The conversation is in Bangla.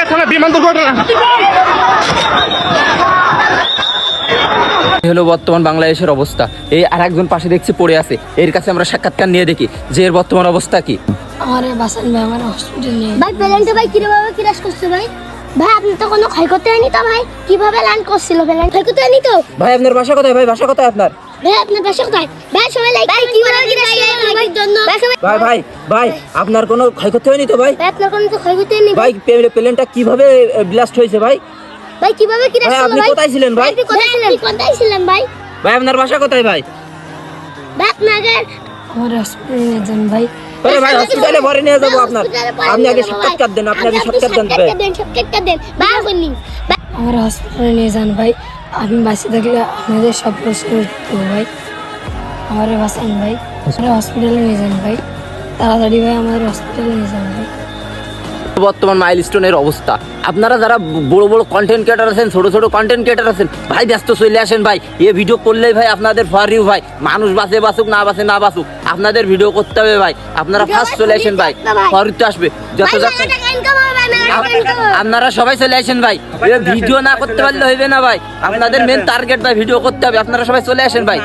চিড়িয়াখানা বিমান দুর্ঘটনা। হলো বর্তমান বাংলাদেশের অবস্থা। এই আর একজন পাশে দেখছি পড়ে আছে, এর কাছে আমরা সাক্ষাৎকার নিয়ে দেখি যে এর বর্তমান অবস্থা কি। আমারে বাসান ভাই, আমার হসপিটাল নিয়ে ভাই প্লেনটা ভাই কিভাবে ক্র্যাশ করছে ভাই? ভাই আপনি তো কোনো ক্ষয়ক্ষতি হয়নি তো ভাই? কিভাবে ল্যান্ড করছিল প্লেন? ক্ষয়ক্ষতি হয়নি তো? ভাই আপনার বাসা কোথায়? ভাই বাসা কোথায় আপনার? ভাই আপনার বাসা কোথায়? ভাই সবাই লাইক ভাই কিভাবে ক্র্যাশ করছে ভাই জন্য? ভাই ভাই ভাই আপনার কোনো ক্ষয়ক্ষতি হয়নি তো ভাই? ভাই আপনার কোনো তো ক্ষয়ক্ষতি হয়নি ভাই প্লেনটা কিভাবে ব্লাস্ট হয়েছে ভাই? ভাই কিভাবে ক্র্যাশ ভাই করলো আপনি ভাই? কোথায় ছিলেন ভাই? আপনি কোথায় ছিলেন ভাই? ভাই আপনার বাসা কোথায় ভাই? ভাই আপনাকে আমার হসপিটাল নিয়ে যান ভাই। আরে ভাই হসপিটালে ভরে নিয়ে যাবো আপনার। আপনি আগে সাক্ষাৎকার দেন, আপনি আগে সাক্ষাৎকার দেন ভাই। সাক্ষাৎকার দেন ভাই বলনি। আমার হসপিটালে নিয়ে যান ভাই। আমি বাঁচে থাকলে আপনাদের সব প্রশ্ন উত্তর ভাই। আমার বাঁচান ভাই, আমার হসপিটালে নিয়ে যান ভাই। তাড়াতাড়ি ভাই আমাদের হসপিটালে নিয়ে যান ভাই। বর্তমান মাইলস্টোনের অবস্থা, আপনারা যারা বড় বড় কন্টেন্ট ক্রিয়েটার আছেন, ছোট ছোট কন্টেন্ট ক্রিয়েটার আছেন, ভাই ব্যস্ত চলে আসেন ভাই। এই ভিডিও করলেই ভাই আপনাদের ফর ইউ ভাই, মানুষ বাঁচে বাঁচুক না বাঁচে না বাঁচুক, আপনাদের ভিডিও করতে হবে ভাই। আপনারা ফার্স্ট চলে আসেন ভাই, ফর ইউ আসবে যত যাচ্ছে। আপনারা সবাই চলে আসেন ভাই, ভিডিও না করতে পারলে হইবে না ভাই। আপনাদের মেন টার্গেট ভাই ভিডিও করতে হবে, আপনারা সবাই চলে আসেন ভাই।